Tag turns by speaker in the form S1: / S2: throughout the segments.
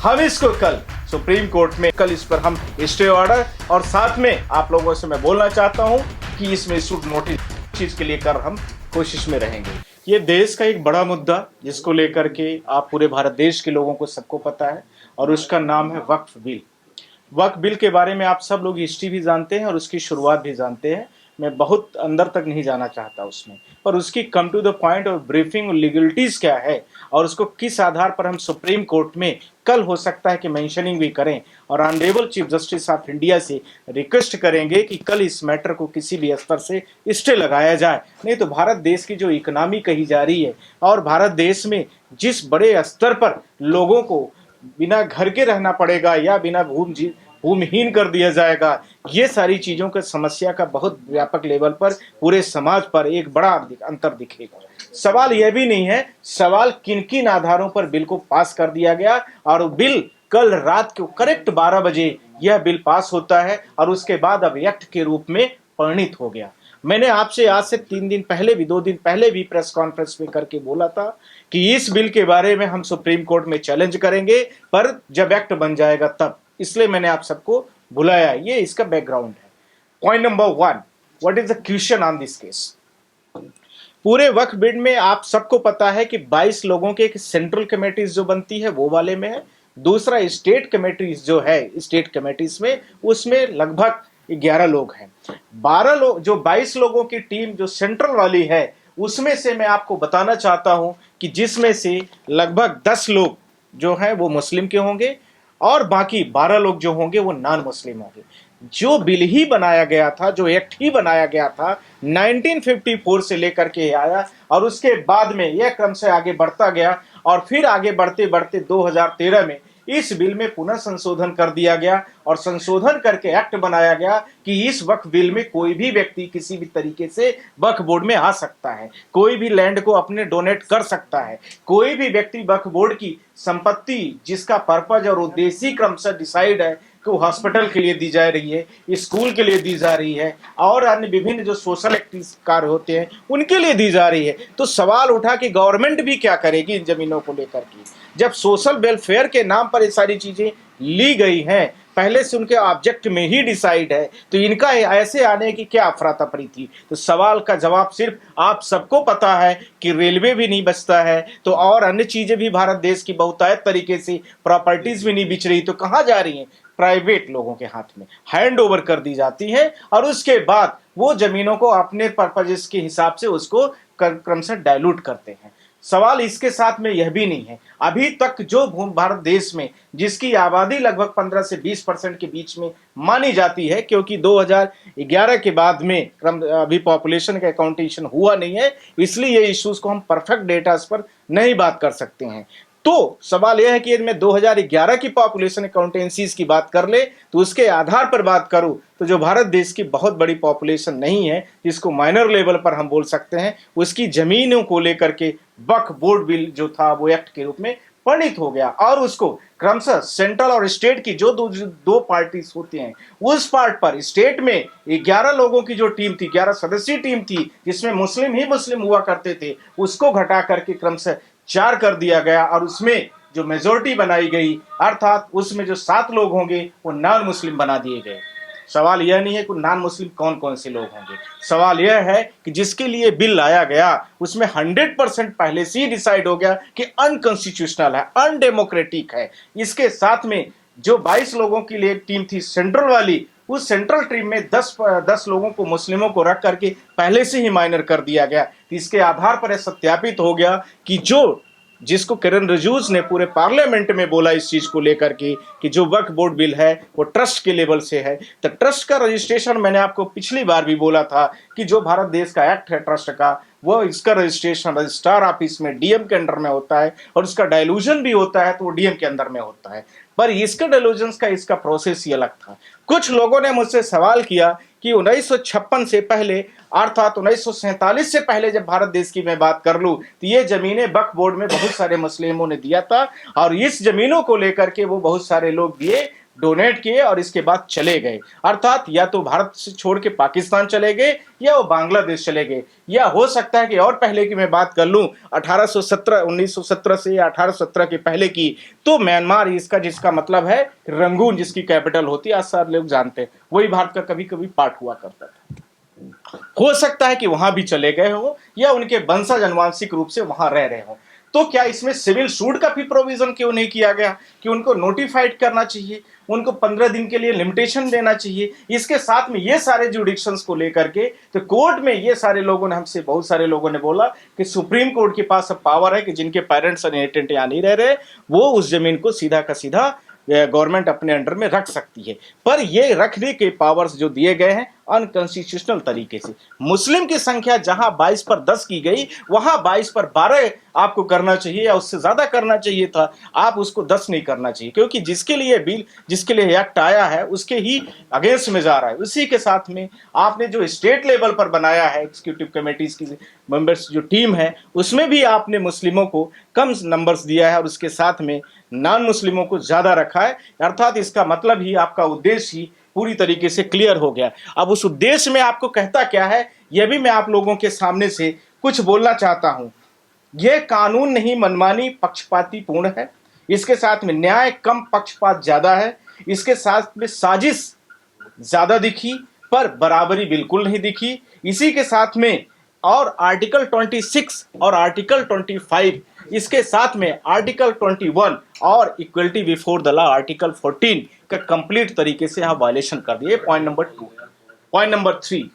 S1: हम इसको कल सुप्रीम कोर्ट में कल इस पर हम स्टे ऑर्डर और साथ में आप लोगों से मैं बोलना चाहता हूं कि इसमें इशूड नोटिस चीज के लिए कर हम कोशिश में रहेंगे। ये देश का एक बड़ा मुद्दा जिसको लेकर के आप पूरे भारत देश के लोगों को सबको पता है और उसका नाम है वक्फ बिल। वक्फ बिल के बारे में आप सब लोग हिस्ट्री भी जानते हैं और उसकी शुरुआत भी जानते हैं। मैं बहुत अंदर तक नहीं जाना चाहता उसमें, पर उसकी कम टू द पॉइंट और ब्रीफिंग और लीगलिटीज क्या है और उसको किस आधार पर हम सुप्रीम कोर्ट में कल हो सकता है कि मेंशनिंग भी करें और honourable chief justice of India से रिक्वेस्ट करेंगे कि कल इस मैटर को किसी भी स्तर से स्टे लगाया जाए। नहीं तो भारत देश की जो इकोनॉमी कही जा रही है और भारत देश में जिस बड़े स्तर पर लोगों को बिना घर के रहना पड़ेगा या बिना भूमिहीन कर दिया जाएगा, ये सारी चीजों की समस्या का बहुत व्यापक लेवल पर पूरे समाज पर एक बड़ा अंतर दिखेगा। सवाल यह भी नहीं है, सवाल किन किन आधारों पर बिल को पास कर दिया गया और बिल कल रात को करेक्ट 12 बजे यह बिल पास होता है और उसके बाद अब एक्ट के रूप में परिणित हो गया। मैंने आपसे आज से 3 दिन पहले भी 2 दिन पहले भी प्रेस कॉन्फ्रेंस में करके बोला था कि इस बिल के बारे में हम सुप्रीम कोर्ट में चैलेंज करेंगे, पर जब एक्ट बन जाएगा तब। इसलिए मैंने आप सबको बुलाया, ये इसका बैकग्राउंड है। Point number 1, what is the question on this case. पूरे वक्फ बिल में आप सबको पता है कि 22 लोगों के एक सेंट्रल कमेटीज जो बनती है वो वाले में है। दूसरा स्टेट कमेटीज जो है, स्टेट कमेटीज में उसमें लगभग 11 लोग हैं। 12 लोग जो 22 लोगों की टीम जो सेंट्रल वाली है उसमें से मैं आपको बताना चाहता हूं कि जिसमें से लगभग 10 लोग जो हैं वो मुस्लिम के होंगे और बाकी 12 लोग जो होंगे वो नॉन मुस्लिम होंगे। जो बिल ही बनाया गया था, जो एक्ट ही बनाया गया था 1954 से लेकर के आया और उसके बाद में यह क्रम से आगे बढ़ता गया और फिर आगे बढ़ते बढ़ते 2013 में इस बिल में पुनः संशोधन कर दिया गया और संशोधन करके एक्ट बनाया गया कि इस वक्फ बिल में कोई भी व्यक्ति किसी भी तरीके से वक्फ बोर्ड में आ सकता है, कोई भी लैंड को अपने डोनेट कर सकता है, कोई भी व्यक्ति वक्फ बोर्ड की संपत्ति जिसका पर्पज और उद्देश्य क्रमशः डिसाइड है कि वो हॉस्पिटल के लिए दी जा रही है, स्कूल के लिए दी जा रही है और अन्य विभिन्न जो सोशल एक्टिव कार्य होते हैं उनके लिए दी जा रही है। तो सवाल उठा कि गवर्नमेंट भी क्या करेगी इन जमीनों को लेकर के, जब सोशल वेलफेयर के नाम पर ये सारी चीजें ली गई हैं, पहले से उनके ऑब्जेक्ट में ही डिसाइड है, तो इनका ऐसे आने की क्या अफरा तफरी थी। तो सवाल का जवाब सिर्फ आप सबको पता है कि रेलवे भी नहीं बचता है तो और अन्य चीजें भी भारत देश की बहुतायत तरीके से प्रॉपर्टीज भी नहीं बिच रही, तो कहाँ जा रही हैं, प्राइवेट लोगों के हाथ में हैंड ओवर कर दी जाती है और उसके बाद वो जमीनों को अपने पर्पजेस के हिसाब से उसको क्रमशः डाइल्यूट करते हैं। सवाल इसके साथ में यह भी नहीं है, अभी तक जो भारत देश में जिसकी आबादी लगभग 15 से 20% के बीच में मानी जाती है, क्योंकि 2011 के बाद में अभी पॉपुलेशन का अकाउंटेशन हुआ नहीं है, इसलिए ये इश्यूज को हम परफेक्ट डेटा पर नहीं बात कर सकते हैं। तो सवाल यह है कि यदि मैं 2011 की पॉपुलेशन अकाउंटेंसीज की बात कर ले तो उसके आधार पर बात करूं तो जो भारत देश की बहुत बड़ी पॉपुलेशन नहीं है, जिसको माइनर लेवल पर हम बोल सकते हैं, उसकी जमीनों को लेकर के वक्फ बोर्ड बिल जो था वो एक्ट के रूप में परिणित हो गया और उसको क्रमशः सेंट्रल और स्टेट की जो दो पार्टीज होती हैं उस पार्ट पर स्टेट में 11 लोगों की जो टीम थी, 11 सदस्यीय टीम थी जिसमें मुस्लिम ही मुस्लिम हुआ करते थे, उसको घटा करके क्रमशः 4 कर दिया गया और उसमें जो मेजोरिटी बनाई गई अर्थात उसमें जो 7 लोग होंगे वो नॉन मुस्लिम बना दिए गए। सवाल यह नहीं है कि नॉन मुस्लिम कौन कौन से लोग होंगे, सवाल यह है कि जिसके लिए बिल लाया गया उसमें 100% पहले से ही डिसाइड हो गया कि अनकॉन्स्टिट्यूशनल है, अनडेमोक्रेटिक है। इसके साथ में जो 22 लोगों की लिए टीम थी सेंट्रल वाली, उस सेंट्रल टीम में 10 लोगों को मुस्लिमों को रख करके पहले से ही माइनर कर दिया गया। तो इसके आधार पर यह सत्यापित हो गया कि जिसको किरण रिजिजू ने पूरे पार्लियामेंट में बोला इस चीज को लेकर के कि जो वक्फ बोर्ड बिल है वो ट्रस्ट के लेवल से है। तो ट्रस्ट का रजिस्ट्रेशन मैंने आपको पिछली बार भी बोला था कि जो भारत देश का एक्ट है ट्रस्ट का, वो इसका रजिस्ट्रेशन रजिस्ट्रार ऑफिस में डीएम के अंडर में होता है और उसका डायलूजन भी होता है तो वो डीएम के अंदर में होता है, पर इसका डायलूजन का इसका प्रोसेस ही अलग था। कुछ लोगों ने मुझसे सवाल किया कि 1956 से पहले अर्थात 1947 से पहले जब भारत देश की मैं बात कर लूं तो ये जमीनें वक्फ बोर्ड में बहुत सारे मुस्लिमों ने दिया था और इस जमीनों को लेकर के वो बहुत सारे लोग दिए डोनेट किए और इसके बाद चले गए। अर्थात या तो भारत से छोड़ के पाकिस्तान चले गए या वो बांग्लादेश चले गए, या हो सकता है कि और पहले की मैं बात कर लूं 1817 1917 से या 1817 के पहले की, तो म्यांमार इसका जिसका मतलब है रंगून जिसकी कैपिटल होती है, आज सारे लोग जानते हैं, वही भारत का कभी कभी पार्ट हुआ करता था। हो सकता है कि वहां भी चले गए हो या उनके वंशज अनुवांशिक रूप से वहां रह रहे हो। तो क्या इसमें सिविल सूट का भी प्रोविजन क्यों नहीं किया गया कि उनको नोटिफाइड करना चाहिए, उनको 15 दिन के लिए लिमिटेशन देना चाहिए। इसके साथ में ये सारे जुडिक्शंस को लेकर के तो कोर्ट में ये सारे लोगों ने हमसे बहुत सारे लोगों ने बोला कि सुप्रीम कोर्ट के पास अब पावर है कि जिनके पेरेंट्स इनहेरिटेंट यहाँ नहीं रह रहे, वो उस जमीन को सीधा का सीधा गवर्नमेंट अपने अंडर में रख सकती है। पर ये रखने के पावर्स जो दिए गए हैं अनकॉन्स्टिट्यूशनल तरीके से। मुस्लिम की संख्या जहां 22 पर 10 की गई, वहां 22 पर 12 आपको करना चाहिए या उससे ज्यादा करना चाहिए था, आप उसको 10 नहीं करना चाहिए, क्योंकि जिसके लिए बिल, जिसके लिए एक्ट आया है उसके ही अगेंस्ट में जा रहा है। उसी के साथ में आपने जो स्टेट लेवल पर बनाया है एग्जीक्यूटिव कमेटीज की मेंबर्स जो टीम है, उसमें भी आपने मुस्लिमों को कम नंबर्स दिया है और उसके साथ में नॉन मुस्लिमों को ज्यादा रखा है। अर्थात इसका मतलब ही आपका उद्देश्य ही पूरी तरीके से क्लियर हो गया। अब उस उद्देश्य में आपको कहता क्या है, यह भी मैं आप लोगों के सामने से कुछ बोलना चाहता हूं। यह कानून नहीं मनमानी पक्षपाती पूर्ण है, इसके साथ में न्याय कम पक्षपात ज्यादा है, इसके साथ में साजिश ज्यादा दिखी पर बराबरी बिल्कुल नहीं दिखी। इसी के साथ में और आर्टिकल 26 और आर्टिकल 25, इसके साथ में आर्टिकल 21 और equality before the law article 14 का कंप्लीट तरीके से यहां वायलेशन कर दिए। Point number 2। पॉइंट नंबर 3,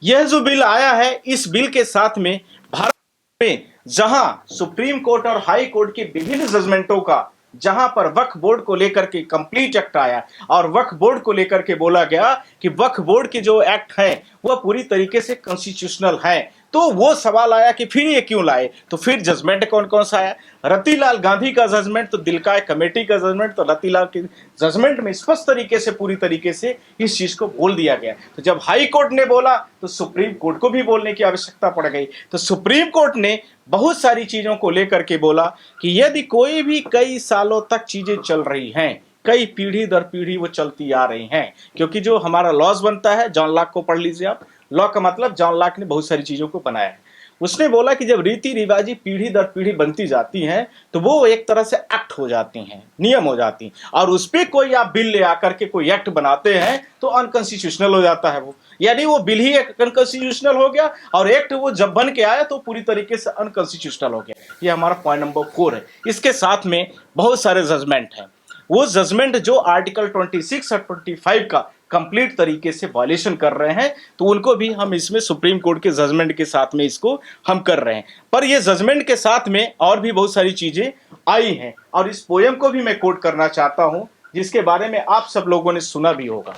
S1: यह जो बिल आया है, इस बिल के साथ में भारत में जहां सुप्रीम कोर्ट और हाई कोर्ट की विभिन्न जजमेंटों का, जहां पर वक्फ बोर्ड को लेकर के कंप्लीट एक्ट आया और वक्फ बोर्ड को लेकर के बोला गया कि वक्फ बोर्ड के जो एक्ट है वह पूरी तरीके से कॉन्स्टिट्यूशनल है, तो वो सवाल आया कि फिर ये क्यों लाए। तो फिर जजमेंट कौन कौन सा आया, रतिलाल गांधी का जजमेंट, तो दिलकाय कमेटी का जजमेंट, तो रतिलाल के जजमेंट में स्पष्ट तरीके से पूरी तरीके से इस चीज को बोल दिया गया। तो जब हाई कोर्ट ने बोला तो सुप्रीम कोर्ट को भी बोलने की आवश्यकता पड़ गई। तो सुप्रीम कोर्ट ने बहुत सारी चीजों को लेकर के बोला कि यदि कोई भी कई सालों तक चीजें चल रही हैं, कई पीढ़ी दर पीढ़ी वो चलती आ रही हैं, क्योंकि जो हमारा लॉज बनता है, जॉन लॉक को पढ़ लीजिए आप, लॉ का मतलब जॉन लॉक ने बहुत सारी चीजों को बनाया है। उसने बोला कि जब रीति रिवाजी पीढ़ी दर पीढ़ी बनती जाती हैं तो वो एक तरह से एक्ट हो जाती हैं, नियम हो जाती हैं, और उस पर कोई आप बिल ले आकर के कोई एक्ट बनाते हैं तो अनकॉन्स्टिट्यूशनल हो जाता है वो, यानी वो बिल ही अनकॉन्स्टिट्यूशनल हो गया और एक्ट वो जब बन के आया तो पूरी तरीके से अनकॉन्स्टिट्यूशनल हो गया। ये हमारा पॉइंट नंबर 4 है। इसके साथ में बहुत सारे जजमेंट हैं, वो जजमेंट जो आर्टिकल 26 और 25 का कंप्लीट तरीके से वायलेशन कर रहे हैं, तो उनको भी हम इसमें सुप्रीम कोर्ट के जजमेंट के साथ में इसको हम कर रहे हैं। पर ये जजमेंट के साथ में और भी बहुत सारी चीजें आई हैं, और इस पोयम को भी मैं कोट करना चाहता हूं जिसके बारे में आप सब लोगों ने सुना भी होगा।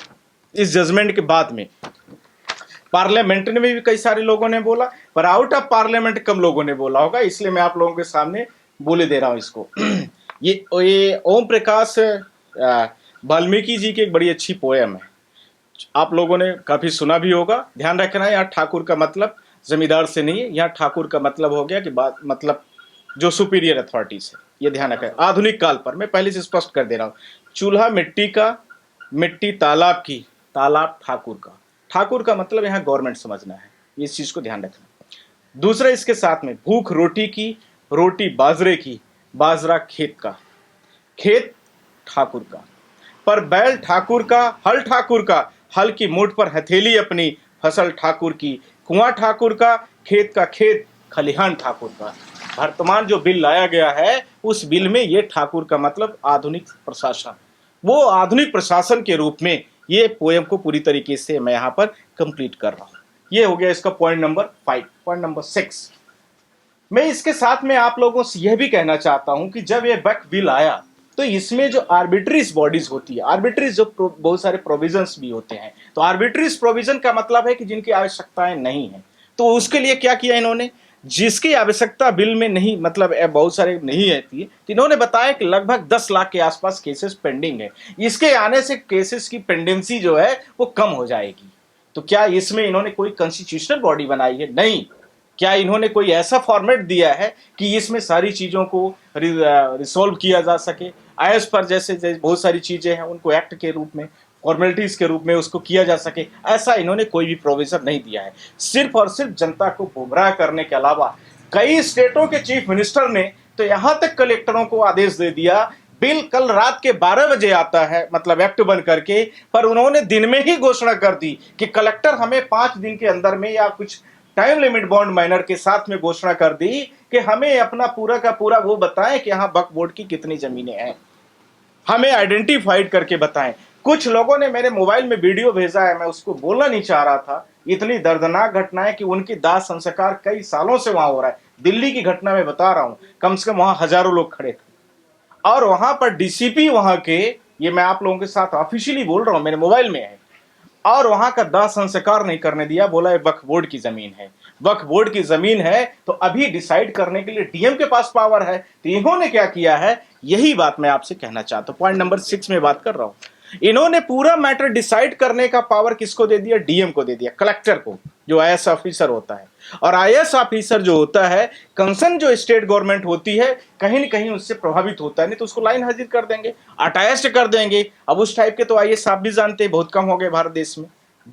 S1: इस जजमेंट के बाद में पार्लियामेंट में भी कई सारे लोगों ने बोला, पर आउट ऑफ पार्लियामेंट कम लोगों ने बोला होगा, इसलिए मैं आप लोगों के सामने बोले दे रहा हूं इसको। ये ओम प्रकाश वाल्मीकि जी की एक बड़ी अच्छी पोयम है, आप लोगों ने काफी सुना भी होगा। ध्यान रखना है, यहाँ ठाकुर का मतलब जमींदार से नहीं है, यहाँ ठाकुर का मतलब हो गया कि बात मतलब जो सुपीरियर अथॉरिटीज है, ये ध्यान रखें। आधुनिक काल पर मैं पहले से स्पष्ट कर दे रहा हूँ, चूल्हा मिट्टी का, मिट्टी तालाब की, तालाब ठाकुर का। ठाकुर का मतलब यहाँ गवर्नमेंट समझना है, इस चीज को ध्यान रखना। दूसरा इसके साथ में भूख रोटी की, रोटी बाजरे की, बाजरा खेत का, खेत ठाकुर का, पर बैल ठाकुर का, हल ठाकुर का, हल की मूठ पर हथेली अपनी, फसल ठाकुर की, कुआं ठाकुर का, खेत का खेत, खलिहान ठाकुर का। वर्तमान जो बिल लाया गया है उस बिल में ये ठाकुर का मतलब आधुनिक प्रशासन, वो आधुनिक प्रशासन के रूप में ये पोयम को पूरी तरीके से मैं यहाँ पर कंप्लीट कर रहा हूँ। ये हो गया इसका पॉइंट नंबर 5। पॉइंट नंबर 6, मैं इसके साथ में आप लोगों से यह भी कहना चाहता हूं कि जब ये वक्फ बिल आया तो इसमें जो आर्बिट्रीज बॉडीज होती है, आर्बिट्रीज जो बहुत सारे प्रोविजंस भी होते हैं, तो आर्बिट्रीज प्रोविजन का मतलब है कि जिनकी आवश्यकताएं नहीं है, तो उसके लिए क्या किया इन्होंने, जिसकी आवश्यकता बिल में नहीं, मतलब बहुत सारे नहीं रहती है, तो इन्होंने बताया कि लगभग 10 लाख के आसपास केसेस पेंडिंग है, इसके आने से केसेस की पेंडेंसी जो है वो कम हो जाएगी। तो क्या इसमें इन्होंने कोई कॉन्स्टिट्यूशनल बॉडी बनाई है? नहीं, क्या इन्होंने कोई ऐसा फॉर्मेट दिया है कि इसमें सारी चीज़ों को रिसोल्व किया जा सके? आईएएस पर जैसे जैसे बहुत सारी चीज़ें हैं उनको एक्ट के रूप में, फॉर्मेलिटीज़ के रूप में उसको किया जा सके, ऐसा इन्होंने कोई भी प्रोविज़न नहीं दिया है। सिर्फ और सिर्फ जनता को गुमराह करने के अलावा कई स्टेटों के चीफ मिनिस्टर ने तो यहाँ तक कलेक्टरों को आदेश दे दिया, बिल कल रात के 12 बजे आता है, मतलब एक्ट बन करके, पर उन्होंने दिन में ही घोषणा कर दी कि कलेक्टर हमें 5 दिन के अंदर में या कुछ टाइम लिमिट बॉन्ड माइनर के साथ में घोषणा कर दी कि हमें अपना पूरा का पूरा वो बताएं कि यहाँ वक्फ बोर्ड की कितनी जमीनें हैं, हमें आइडेंटिफाइड करके बताएं। कुछ लोगों ने मेरे मोबाइल में वीडियो भेजा है, मैं उसको बोलना नहीं चाह रहा था, इतनी दर्दनाक घटना है कि उनकी दाह संस्कार कई सालों से वहां हो रहा है। दिल्ली की घटना मैं बता रहा हूं, कम से कम वहां हजारों लोग खड़े थे और वहां पर डीसीपी वहां के, ये मैं आप लोगों के साथ ऑफिशियली बोल रहा हूं, मेरे मोबाइल में है, और वहां का दाह संस्कार नहीं करने दिया, बोला ये वक्फ बोर्ड की जमीन है। वक्फ बोर्ड की जमीन है तो अभी डिसाइड करने के लिए डीएम के पास पावर है, तो इन्होंने क्या किया है, यही बात मैं आपसे कहना चाहता हूं। पॉइंट नंबर 6 में बात कर रहा हूं, इन्होंने पूरा मैटर डिसाइड करने का पावर किसको दे दिया, डीएम को दे दिया, कलेक्टर को, जो आईएएस ऑफिसर होता है। और आईएएस ऑफिसर जो होता है, कंसर्न जो स्टेट गवर्नमेंट होती है, कहीं ना कहीं उससे प्रभावित होता है, नहीं तो उसको लाइन हाजिर कर देंगे, अटैस्ट कर देंगे। अब उस टाइप के तो आईएएस आप भी जानते हैं बहुत कम हो गए भारत देश में,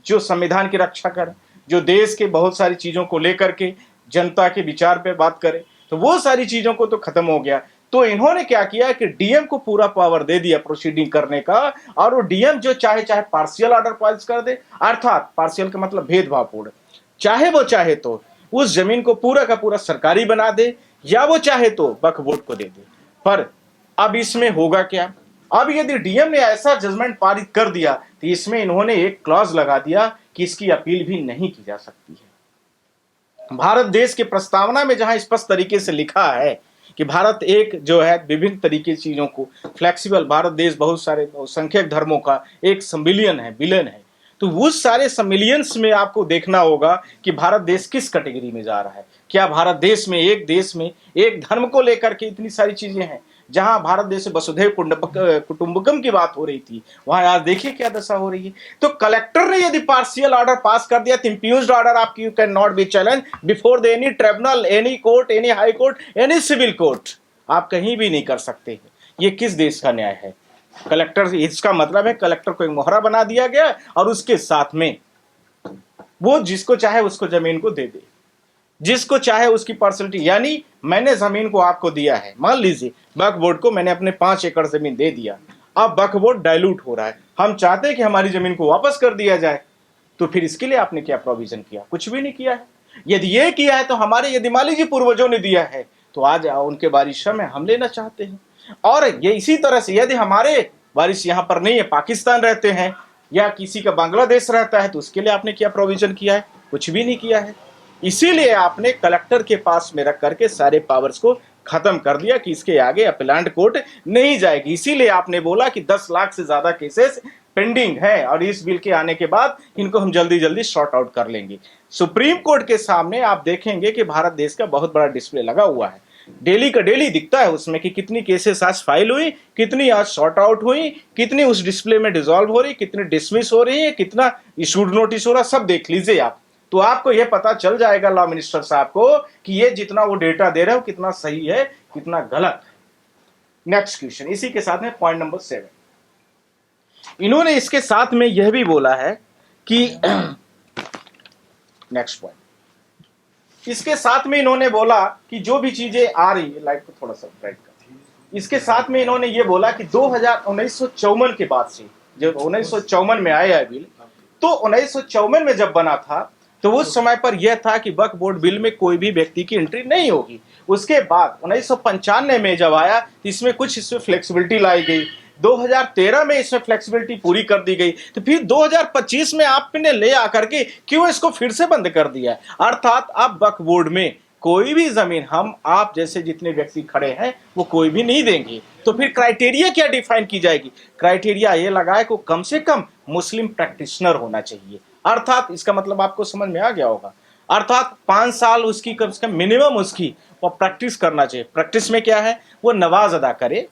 S1: जो संविधान की रक्षा करें, जो देश के बहुत सारी चीजों को लेकर के जनता के विचार पे बात करे, तो वो सारी चीजों को तो खत्म हो गया। तो इन्होंने क्या किया कि डीएम को पूरा पावर दे दिया प्रोसीडिंग करने का, और वो डीएम जो चाहे चाहे पार्शियल ऑर्डर पास कर दे, अर्थात पार्शियल का मतलब भेदभावपूर्ण, चाहे वो चाहे तो उस जमीन को पूरा का पूरा सरकारी बना दे, या वो चाहे तो वक्फ बोर्ड को दे दे। पर अब इसमें होगा क्या, अब यदि डीएम ने ऐसा जजमेंट पारित कर दिया तो इसमें इन्होंने एक क्लॉज लगा दिया कि इसकी अपील भी नहीं की जा सकती है। भारत देश की प्रस्तावना में जहां स्पष्ट तरीके से लिखा है कि भारत एक जो है विभिन्न तरीके की चीजों को फ्लेक्सिबल, भारत देश बहुत सारे बहुसंख्यक धर्मों का एक सम्मिलियन है, विलन है, तो उस सारे सम्मिलियंस में आपको देखना होगा कि भारत देश किस कैटेगरी में जा रहा है। क्या भारत देश में एक धर्म को लेकर के इतनी सारी चीजें हैं, जहां भारत देश में वसुधैव कुटुंबकम की बात हो रही थी, वहां आज देखिए क्या दशा हो रही है। तो कलेक्टर ने यदि पार्शियल ऑर्डर पास कर दिया, इम्प्यूज्ड ऑर्डर आपकी you can not be challenge before the any tribunal, any court, any high court, any civil court, आप कहीं भी नहीं कर सकते। ये किस देश का न्याय है? कलेक्टर, इसका मतलब है कलेक्टर को एक मोहरा बना दिया गया और उसके साथ में वो जिसको चाहे उसको जमीन को दे दे, जिसको चाहे उसकी पर्सनलिटी, यानी मैंने जमीन को आपको दिया है, मान लीजिए वक्फ बोर्ड को मैंने अपने 5 एकड़ जमीन दे दिया, अब वक्फ बोर्ड डाइल्यूट हो रहा है, हम चाहते हैं कि हमारी जमीन को वापस कर दिया जाए, तो फिर इसके लिए आपने क्या प्रोविजन किया? कुछ भी नहीं किया है। यदि ये किया है तो हमारे यदि मान लीजिए पूर्वजों ने दिया है, तो आज उनके वारिशों में हम लेना चाहते हैं। और ये इसी तरह से यदि हमारे वारिस यहाँ पर नहीं है, पाकिस्तान रहते हैं या किसी का बांग्लादेश रहता है, तो उसके लिए आपने क्या प्रोविजन किया है? कुछ भी नहीं किया है। इसीलिए आपने कलेक्टर के पास में रख करके सारे पावर्स को खत्म कर दिया कि इसके आगे अपीलेंट कोर्ट नहीं जाएगी। इसीलिए आपने बोला कि 10 लाख से ज्यादा केसेस पेंडिंग है और इस बिल के आने के बाद इनको हम जल्दी जल्दी शॉर्ट आउट कर लेंगे। सुप्रीम कोर्ट के सामने आप देखेंगे कि भारत देश का बहुत बड़ा डिस्प्ले लगा हुआ है, डेली का डेली दिखता है उसमें कि कितनी केसेस आज फाइल हुई, कितनी आज शॉर्ट आउट हुई, कितनी उस डिस्प्ले में डिसॉल्व हो रही, कितनी डिसमिस हो रही है, कितना इशूड नोटिस हो रहा, सब देख लीजिए आप, तो आपको यह पता चल जाएगा लॉ मिनिस्टर साहब को कि ये जितना वो डेटा दे रहे हो कितना सही है कितना गलत। नेक्स्ट क्वेश्चन, इसी के साथ में पॉइंट नंबर 7, इन्होंने इसके साथ में यह भी बोला है कि नेक्स्ट पॉइंट, इसके साथ में इन्होंने बोला कि जो भी चीजें आ रही है, लाइट को थोड़ा सा ब्राइट कर, इसके साथ में इन्होंने ये बोला कि 1954 के बाद से, जब 1954 में आया बिल, तो 1954 में जब बना था तो उस समय पर यह था कि वक्फ बोर्ड बिल में कोई भी व्यक्ति की एंट्री नहीं होगी। उसके बाद 1995 में जब आया तो इसमें कुछ इसमें फ्लेक्सिबिलिटी लाई गई, 2013 में इसमें फ्लेक्सिबिलिटी पूरी कर दी गई, तो फिर 2025 में आपने ले आकर के क्यों इसको फिर से बंद कर दिया? अर्थात अब वक्फ बोर्ड में कोई भी जमीन हम आप जैसे जितने व्यक्ति खड़े हैं वो कोई भी नहीं देंगे। तो फिर क्राइटेरिया क्या डिफाइन की जाएगी? क्राइटेरिया ये लगाए को कम से कम मुस्लिम प्रैक्टिशनर होना चाहिए। अर्थात इसका मतलब आपको समझ में आ गया होगा, अर्थात 5 साल उसकी कम से कम मिनिमम उसकी वो प्रैक्टिस करना चाहिए। प्रैक्टिस में क्या है? वो नमाज अदा करे,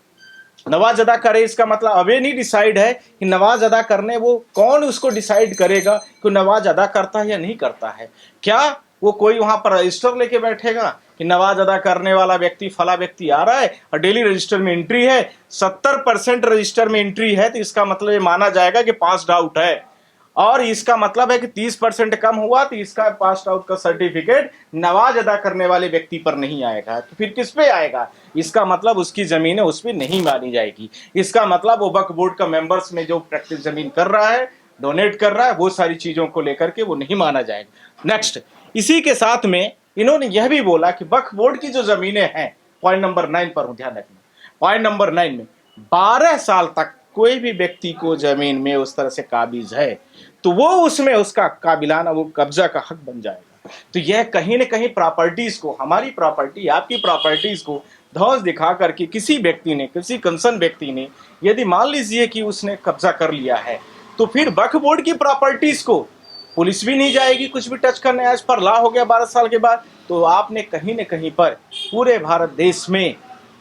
S1: नमाज अदा करे, इसका मतलब अभी नहीं डिसाइड है कि नमाज अदा करने वो कौन उसको डिसाइड करेगा कि नमाज अदा करता है या नहीं करता है। क्या वो कोई वहां पर रजिस्टर लेके बैठेगा कि नमाज अदा करने वाला व्यक्ति फला व्यक्ति आ रहा है और डेली रजिस्टर में एंट्री है, 70% रजिस्टर में एंट्री है, तो इसका मतलब ये माना जाएगा कि पास्ड आउट है। और इसका मतलब है कि 30% कम हुआ तो इसका पास आउट का सर्टिफिकेट नमाज अदा करने वाले व्यक्ति पर नहीं आएगा, तो फिर किस पे आएगा? इसका मतलब उसकी जमीन है उस पर नहीं मानी जाएगी। इसका मतलब वो वक्फ बोर्ड का मेंबर्स में जो प्रैक्टिस जमीन कर रहा है, डोनेट कर रहा है, वो सारी चीजों को लेकर के वो नहीं माना जाएगा। नेक्स्ट, इसी के साथ में इन्होंने यह भी बोला कि वक्फ बोर्ड की जो जमीनें हैं, पॉइंट नंबर 9 पर ध्यान रखना, पॉइंट नंबर 9 में 12 साल तक कोई भी व्यक्ति को जमीन में उस तरह से काबिज है तो वो उसमें उसका काबिलाना वो कब्जा का हक बन जाएगा। तो यह कहीं ना कहीं प्रॉपर्टीज को, हमारी प्रॉपर्टी आपकी प्रॉपर्टीज को धौंस दिखा करके किसी व्यक्ति ने, किसी कंसर्न व्यक्ति ने यदि मान लीजिए कि उसने कब्जा कर लिया है तो फिर वक्फ बोर्ड की प्रॉपर्टीज को पुलिस भी नहीं जाएगी कुछ भी टच करने। आज पर लॉ हो गया 12 साल के बाद, तो आपने कहीं न कहीं पर पूरे भारत देश में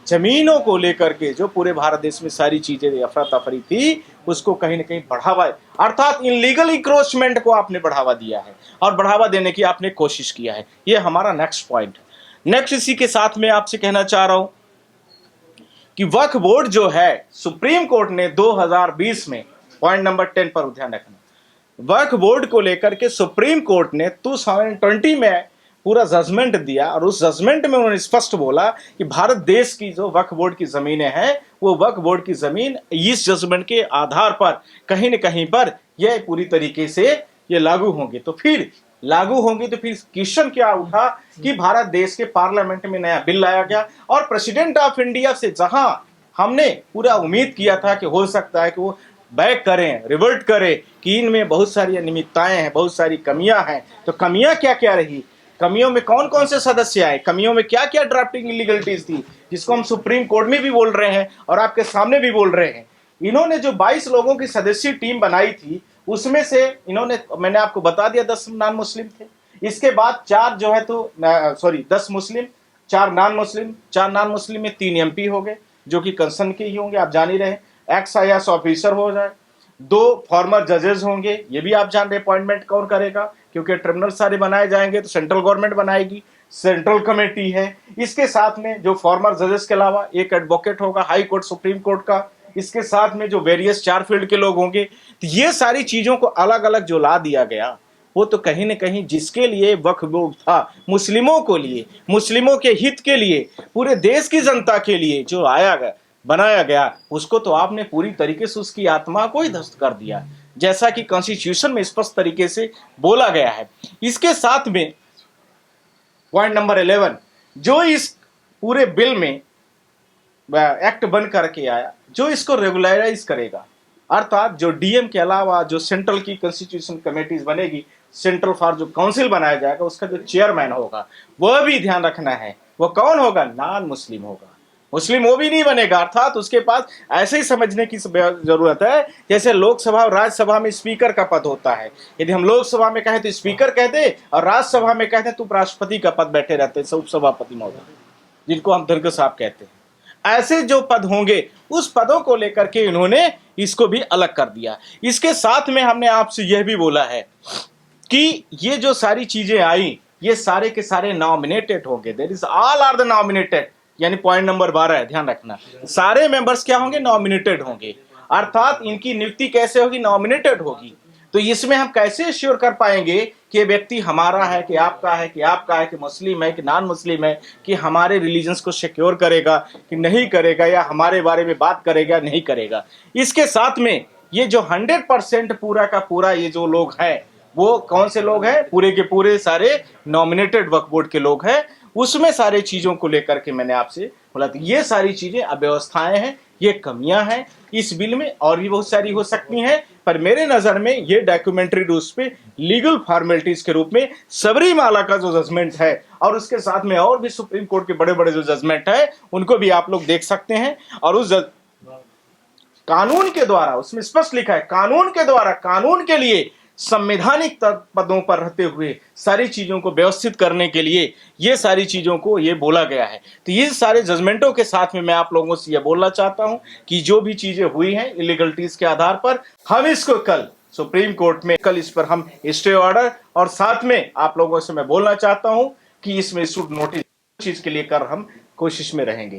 S1: जमीनों को लेकर के जो पूरे भारत देश में सारी चीजें अफरा तफरी थी उसको कहीं ना कहीं बढ़ावा, अर्थात इनलीगल इंक्रोचमेंट को आपने बढ़ावा दिया है और बढ़ावा देने की आपने कोशिश किया है। ये हमारा नेक्स्ट पॉइंट। नेक्स्ट, इसी के साथ में आपसे कहना चाह रहा हूं कि वक्फ बोर्ड जो है, सुप्रीम कोर्ट ने 2020 में, पॉइंट नंबर 10 पर ध्यान रखना, वक्फ बोर्ड को लेकर के सुप्रीम कोर्ट ने 2020 में पूरा जजमेंट दिया और उस जजमेंट में उन्होंने स्पष्ट बोला कि भारत देश की जो वक्फ बोर्ड की जमीनें हैं वो वक्फ बोर्ड की जमीन इस जजमेंट के आधार पर कहीं न कहीं पर यह पूरी तरीके से ये लागू होंगे। तो फिर लागू होंगी तो फिर क्वेश्चन क्या उठा कि भारत देश के पार्लियामेंट में नया बिल लाया गया और प्रेसिडेंट ऑफ इंडिया से जहां हमने पूरा उम्मीद किया था कि हो सकता है कि वो बैक करें, रिवर्ट करें कि इनमें बहुत सारी अनियमितताएं हैं, बहुत सारी कमियां हैं, तो कमियां क्या क्या रही, कमियों में कौन कौन से सदस्य आए, कमियों में क्या क्या ड्राफ्टिंग इलीगलिटीज थी, जिसको हम सुप्रीम कोर्ट में भी बोल रहे हैं और आपके सामने भी बोल रहे हैं। इन्होंने जो 22 लोगों की सदस्यीय टीम बनाई थी उसमें से इन्होंने, मैंने आपको बता दिया 10 नॉन मुस्लिम थे, इसके बाद 4 जो है तो 10 मुस्लिम, 4 नॉन मुस्लिम, 4 नॉन मुस्लिम में 3 MP हो गए जो कि कंसर्न के ही होंगे, आप जान ही रहे, एक्स IAS ऑफिसर हो जाए, 2 फॉर्मर जजेस होंगे, ये भी आप जान रहे अपॉइंटमेंट कौन करेगा क्योंकि ट्रिब्यूनल सारे बनाए जाएंगे तो सेंट्रल गवर्नमेंट बनाएगी, सेंट्रल कमेटी है। इसके साथ में जो फॉर्मर जजेस के अलावा एक एडवोकेट होगा हाई कोर्ट सुप्रीम कोर्ट का, इसके साथ में जो वेरियस 4 फील्ड के लोग होंगे। तो ये सारी चीजों को अलग अलग जो ला दिया गया वो तो कहीं न कहीं जिसके लिए वक्फ बोर्ड था, मुस्लिमों को लिए, मुस्लिमों के हित के लिए, पूरे देश की जनता के लिए जो आया गया, बनाया गया, उसको तो आपने पूरी तरीके से उसकी आत्मा को ही ध्वस्त कर दिया, जैसा कि कॉन्स्टिट्यूशन में स्पष्ट तरीके से बोला गया है। इसके साथ में पॉइंट नंबर 11 जो इस पूरे बिल में एक्ट बन करके आया जो इसको रेगुलराइज करेगा, अर्थात जो डीएम के अलावा जो सेंट्रल की कॉन्स्टिट्यूशन कमेटीज बनेगी, सेंट्रल फॉर जो काउंसिल बनाया जाएगा उसका जो चेयरमैन होगा वह भी ध्यान रखना है, वो कौन होगा, नॉन मुस्लिम होगा, मुस्लिम वो भी नहीं बनेगा। अर्थात उसके पास ऐसे ही समझने की जरूरत है जैसे लोकसभा और राज्यसभा में स्पीकर का पद होता है। यदि हम लोकसभा में कहें तो स्पीकर कहते और राज्यसभा में कहते तो उपराष्ट्रपति का पद बैठे रहते, उपसभापति महोदय, जिनको हम दरगाह साहब कहते हैं। ऐसे जो पद होंगे उस पदों को लेकर के इन्होंने इसको भी अलग कर दिया। इसके साथ में हमने आपसे यह भी बोला है कि ये जो सारी चीजें आई ये सारे के सारे नॉमिनेटेड होंगे, there is all are the nominated, यानी पॉइंट नंबर 12 है, ध्यान रखना, सारे मेंबर्स क्या होंगे, नॉमिनेटेड होंगे। अर्थात इनकी नियुक्ति कैसे होगी, नॉमिनेटेड होगी। तो इसमें हम कैसे श्योर कर पाएंगे कि व्यक्ति हमारा है कि आपका है, कि आपका है, कि मुस्लिम है कि नॉन मुस्लिम है, कि हमारे रिलीजन्स को सिक्योर करेगा कि नहीं करेगा, या हमारे बारे में बात करेगा नहीं करेगा। इसके साथ में ये जो 100% पूरा का पूरा ये जो लोग हैं वो कौन से लोग हैं, पूरे के पूरे सारे नॉमिनेटेड वक्फ बोर्ड के लोग हैं। उसमें सारे चीजों को लेकर के मैंने आपसे बोला था ये सारी चीजें अव्यवस्थाएं हैं, ये कमियां हैं इस बिल में, और भी बहुत सारी हो सकती हैं, पर मेरे नजर में ये डॉक्यूमेंट्री रूल्स पे लीगल फॉर्मेलिटीज के रूप में सबरीमाला का जो जजमेंट है और उसके साथ में और भी सुप्रीम कोर्ट के बड़े बड़े जो जजमेंट है उनको भी आप लोग देख सकते हैं। और उस कानून के द्वारा, उसमें स्पष्ट लिखा है, कानून के द्वारा, कानून के लिए संवैधानिक पदों पर रहते हुए सारी चीजों को व्यवस्थित करने के लिए ये सारी चीजों को ये बोला गया है। तो ये सारे जजमेंटों के साथ में मैं आप लोगों से ये बोलना चाहता हूं कि जो भी चीजें हुई हैं इलीगलिटीज के आधार पर, हम इसको कल सुप्रीम कोर्ट में कल इस पर हम स्टे ऑर्डर और साथ में आप लोगों से मैं बोलना चाहता हूं कि इसमें इशूड नोटिस चीज के लिए कर हम कोशिश में रहेंगे।